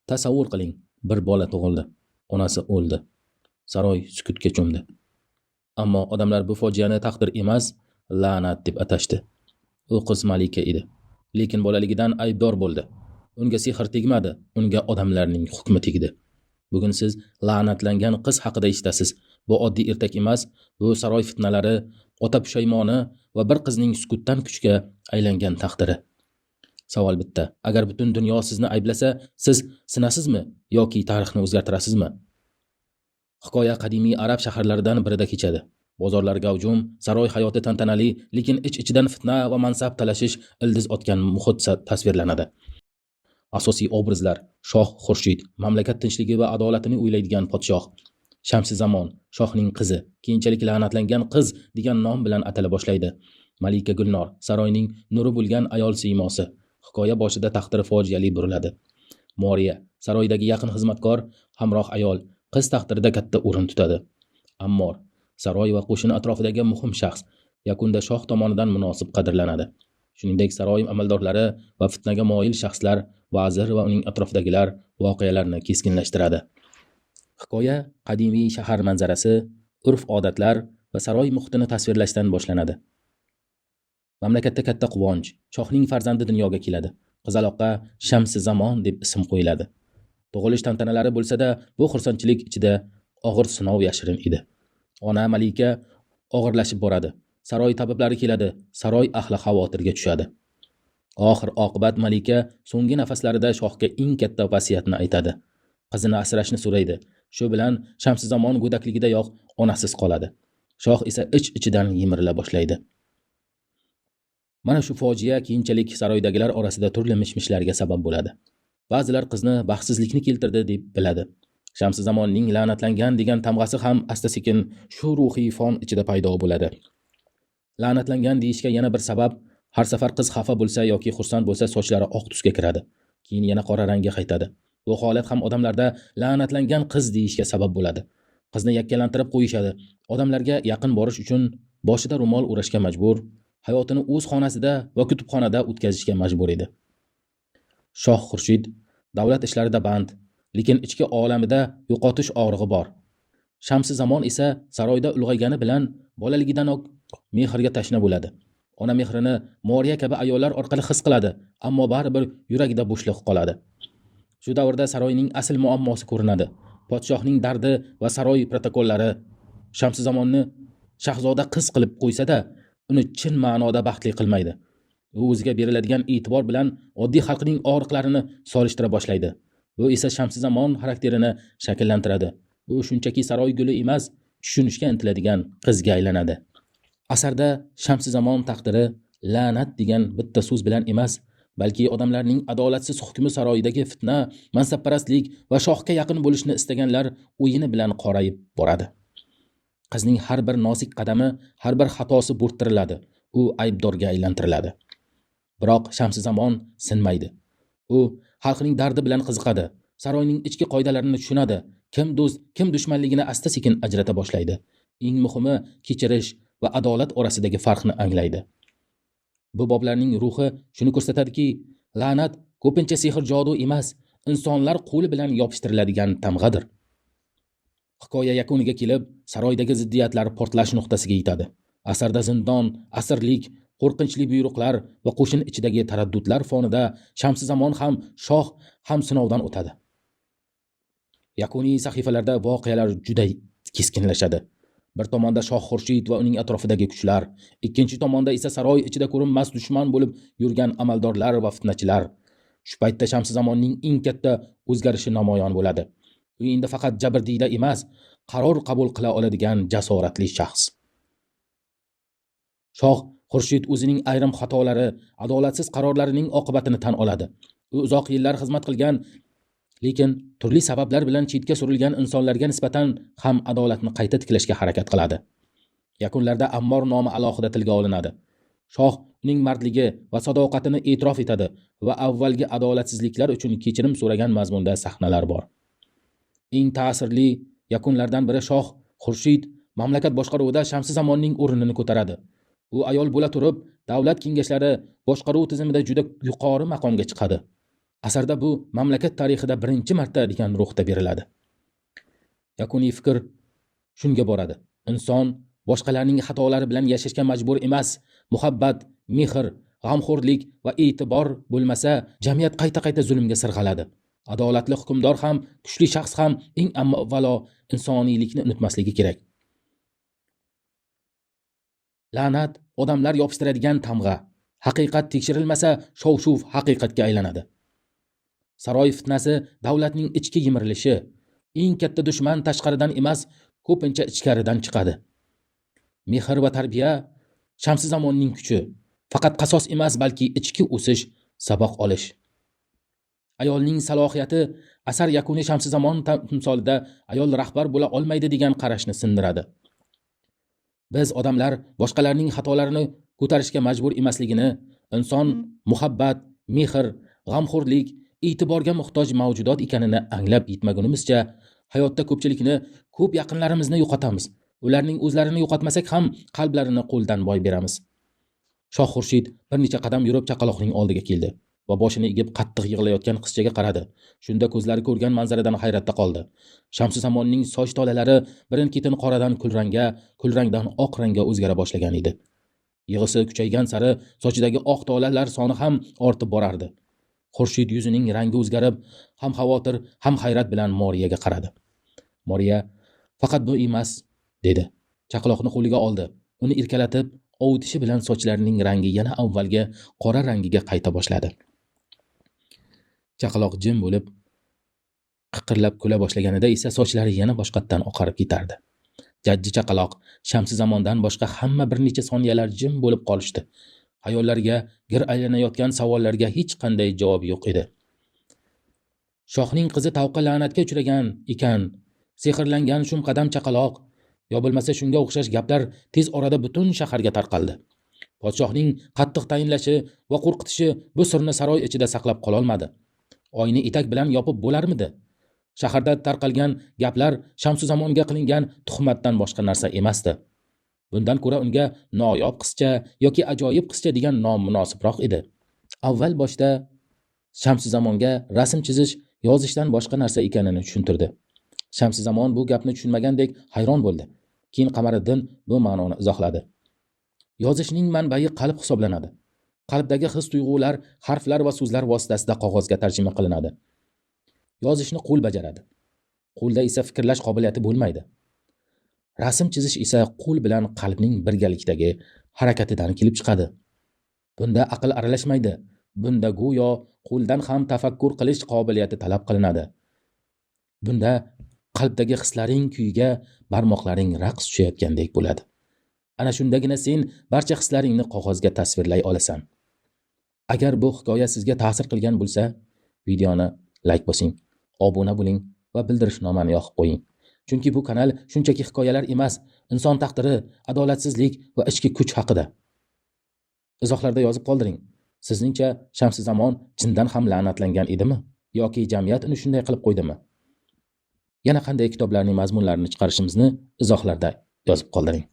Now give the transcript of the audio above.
Tasavvur qiling, bir bola tug'ildi. Onasi o'ldi. Saroy sukutga cho'mdi. Ammo odamlar bu fojiani taqdir emas, la'nat deb atashdi. U qiz malika edi, lekin bolaligidan aybdor bo'ldi. Unga sehr tegmadi, unga odamlarning hukmi tegdi. Bugun siz la'natlangan qiz haqida eshitasiz. Bu oddiy ertak emas, bu saroy fitnalari, ota pushaymoni va bir qizning sukutdan kuchga aylangan taqdiri. Savol bitta: agar butun dunyo sizni ayblasa, siz sinasizmi yoki tarixni o'zgartirasizmi? Hikoya qadimiy arab shaharlaridan birida kechadi. Bozorlar gavjum, saroy hayoti tantanali, lekin ich-ichidan fitna va mansab talashish ildiz otgan muhit tasvirlanadi. Asosiy obrazlar: shoh Xurshid, mamlakat tinchligi va adolatini o'ylaydigan podshoh; Shamsi Zamon, shohning qizi, keyinchalik la'natlangan qiz degan nom bilan atala boshlaydi; Malika Gulnor, saroyning nuri bo'lgan ayol siymosi. Hikoya boshida taqdiri fojiali buriladi. Moriya, saroydagi yaqin xizmatkor, hamroh ayol, qiz taqdirida katta o'rin tutadi. Ammor, saroy va qo'shin atrofidagi muhim shaxs, yakunda shoh tomonidan munosib qadrlanadi. Shuningdek, saroy amaldorlari va fitnaga moyil shaxslar, vazir va uning atrofidagilar voqealarni keskinlashtiradi. Hikoya qadimiy shahar manzarasi, urf-odatlar va saroy muhitini tasvirlashdan boshlanadi. Mamlakatda katta quvonch, shohning farzandi dunyoga keladi. Qizaloqqa Shamsi Zamon deb ism qo'yiladi. Tug'ilish tantanalari bo'lsa-da, bu xursandchilik ichida og'ir sinov yashirin edi. Ona Malika og'irlashib boradi. Saroy tabiblari keladi, saroy ahli xavotirga tushadi. Oxir oqibat Malika so'nggi nafaslarida shohga eng katta vasiyatni aytadi. Qizini asrashni so'raydi. Shu bilan Shamsi Zamon go'dakligidayoq onasiz qoladi. Shoh esa ich-ichidan yimirila boshlaydi. Mana shu fojia keyinchalik saroydagilar orasida turli mish-mishlarga sabab bo'ladi. Ba'zilar qizni baxtsizlikni keltirdi deb biladi. Shamsi Zamonning la'natlangan degan tamg'asi ham asta-sekin shu ruhiy fon ichida paydo bo'ladi. La'natlangan deyishga yana bir sabab, har safar qiz xafa bo'lsa yoki xursand bo'lsa sochlari oq tusga kiradi, keyin yana qora rangga qaytadi. Bu holat ham odamlarda la'natlangan qiz deyishga sabab bo'ladi. Qizni yakkalantirib qo'yishadi. Odamlarga yaqin borish uchun boshida ro'mol o'rashga majbur, hayotini o'z xonasida va kutubxonada o'tkazishga majbur edi. Shoh Xurshid davlat ishlarida band, lekin ichki olamida yo'qotish og'rig'i bor. Shamsi Zamon esa saroyda ulg'aygani bilan bolaligidanoq mehrga tashna bo'ladi. Ona mehrini Moriya kabi ayollar orqali his qiladi, ammo baribir yuragida bo'shliq qoladi. Shu davrda saroyning asl muammosi ko'rinadi. Podshohning dardi va saroy protokollari Shamsi Zamonni shahzoda qiz qilib qo'ysa-da, uni chin ma'noda baxtli qilmaydi. U o'ziga beriladigan e'tibor bilan oddiy xalqning og'riqlarini solishtira boshlaydi. Bu esa Shamsi Zamon xarakterini shakllantiradi. Bu shunchaki saroy guli emas, tushunishga intiladigan qizga aylanadi. Asarda Shamsi Zamon taqdiri la'nat degan bitta so'z bilan emas, balki odamlarning adolatsiz hukmi saroydagi fitna, mansabparastlik va shohga yaqin bo'lishni istaganlar o'yini bilan qorayib boradi. Qizning har bir nozik qadami, har bir xatosi bo'rttiriladi, u aybdorga aylantiriladi. Biroq Shamsi Zamon sinmaydi. U xalqning dardi bilan qiziqadi, saroyning ichki qoidalarini tushunadi, kim do'st, kim dushmanligini asta-sekin ajrata boshlaydi. Eng muhimi, kechirish va adolat orasidagi farqni anglaydi. Bu boblarning ruhi shuni ko'rsatadiki, la'nat ko'pincha sehr jodu emas, insonlar qo'li bilan yopishtiriladigan tamg'adir. Hikoya yakuniga kelib, saroydagi ziddiyatlar portlash nuqtasiga yetadi. Asarda zindon, asirlik, qo'rqinchli buyruqlar va qo'shin ichidagi taraddudlar fonida Shamsi Zamon ham shoh ham sinovdan o'tadi. Yakuniy sahifalarda voqealar juda keskinlashadi. Bir tomonda shoh Xurshid va uning atrofidagi kuchlar, ikkinchi tomonda esa saroy ichida ko'rinmas dushman bo'lib yurgan amaldorlar va fitnachilar. Shu paytda Shamsi Zamonning eng katta o'zgarishi namoyon bo'ladi. U endi faqat jabrdiyda emas, qaror qabul qila oladigan jasoratli shaxs. Shoh Xurshid o'zining ayrim xatolari, adolatsiz qarorlarining oqibatini tan oladi. U uzoq yillar xizmat qilgan, lekin turli sabablar bilan chetga surilgan insonlarga nisbatan ham adolatni qayta tiklashga harakat qiladi. Yakunlarda Ammor nomi alohida tilga olinadi. Shoh uning mardligi va sadoqatini e'tirof etadi va avvalgi adolatsizliklar uchun kechirim so'ragan mazmunda sahnalar bor. Eng ta'sirli yakunlardan biri shoh Xurshid mamlakat boshqaruvida Shamsi Zamonning o'rnini ko'taradi. U ayol bo'la turib, davlat kengashlari boshqaruv tizimida juda yuqori maqomga chiqadi. Asarda bu mamlakat tarixida birinchi marta degan ruhda beriladi. Yakuniy fikr shunga boradi. Inson boshqalarning xatolari bilan yashashga majbur emas. Muhabbat, mehr, g'amxo'rlik va e'tibor bo'lmasa, jamiyat qayta-qayta zulmga sirg'aladi. Adolatli hukmdor ham, kuchli shaxs ham eng avvalo insoniylikni unutmasligi kerak. La'nat odamlar yopishtiradigan tamg'a. Haqiqat tekshirilmasa, shov-shuv haqiqatga aylanadi. Saroy fitnasi davlatning ichki yimirilishi. Eng katta dushman tashqaridan emas, ko'pincha ichkaridan chiqadi. Mehr va tarbiya Shamsi zamonning kuchi. Faqat qasos emas, balki ichki o'sish, saboq olish. Ayolning salohiyati asar yakuni Shamsi zamon timsolida ayol rahbar bo'la olmaydi degan qarashni sindiradi. Biz odamlar boshqalarning xatolarini ko'tarishga majbur emasligini, inson muhabbat, mehr, g'amxo'rlik, e'tiborga muhtoj mavjudot ekanini anglab yetmagunimizcha hayotda ko'pchilikni, ko'p yaqinlarimizni yo'qotamiz. Ularning o'zlarini yo'qotmasak ham qalblarini qo'ldan boy beramiz. Shoh Xurshid bir necha qadam yurib chaqaloqning oldiga keldi va boshini egib qattiq yig'layotgan qizchaga qaradi. Shunda ko'zlari ko'rgan manzaradan hayratda qoldi. Shamsi zamonning soch tolalari birin-ketin qoradan kulrangga, kulrangdan oq rangga o'zgara boshlagan edi. Yig'isi kuchaygan sari sochidagi oq tolalar soni ham ortib borardi. Xurshid yuzining rangi o'zgarib, ham xavotir, ham hayrat bilan Moriyaga qaradi. Moriya, "Faqat bu emas", dedi. Chaqaloqni qo'liga oldi. Uni irkalatib, ovutishi bilan sochlarining rangi yana avvalgi qora rangiga qayta boshladi. Chaqaloq jim bo'lib, qiqirlab kula boshlaganida esa sochlari yana boshqatdan oqarib ketardi. Jajji chaqaloq Shamsi zamondan boshqa hamma bir necha soniyalar jim bo'lib qolishdi. Xayollariga gir aylanayotgan savollarga hech qanday javob yo'q edi. Shohning qizi tavqa la'natga uchragan ekan, sehrlangan shum qadam chaqaloq, yo bo'lmasa shunga o'xshash gaplar tez orada butun shaharga tarqaldi. Podshohning qattiq tayinlashi va qo'rqitishi bu sirni saroy ichida saqlab qola olmadi. Oyni etak bilan yopib bo'larmidi? Shaharda tarqalgan gaplar Shamsi zamonga qilingan tuhmatdan boshqa narsa emasdi. Bundan ko'ra unga noyob qizcha yoki ajoyib qizcha degan nom munosibroq edi. Avval boshda Shamsi zamonga rasm chizish, yozishdan boshqa narsa ekanini tushuntirdi. Shamsi zamon bu gapni tushunmagandek hayron bo'ldi. Keyin Qamariddin bu ma'noni izohladi. Yozishning manbai qalb hisoblanadi. Qalbdagi his-tuyg'ular harflar va so'zlar vositasida qog'ozga tarjima qilinadi. Yozishni qo'l bajaradi. Qo'lda esa fikrlash qobiliyati bo'lmaydi. Rasm chizish esa qo'l bilan qalbning birgalikdagi harakatidan kelib chiqadi. Bunda aql aralashmaydi. Bunda go'yo qo'ldan ham tafakkur qilish qobiliyati talab qilinadi. Bunda qalbdagi hislaring kuyiga barmoqlaring raqs tushayotgandek bo'ladi. Ana shundagina sen barcha hislaringni qog'ozga tasvirlay olasan. Agar bu hikoya sizga ta'sir qilgan bo'lsa, videoni like bosing, obuna bo'ling va bildirishnomani yoqib qo'ying. Chunki bu kanal shunchaki hikoyalar emas, inson taqdiri, adolatsizlik va ichki kuch haqida. Izohlarda yozib qoldiring. Sizningcha Shamsi zamon chindan ham la'natlangan edimi yoki jamiyat uni shunday qilib qo'ydimi? Yana qanday kitoblarning mazmunlarini chiqarishimizni izohlarda yozib qoldiring.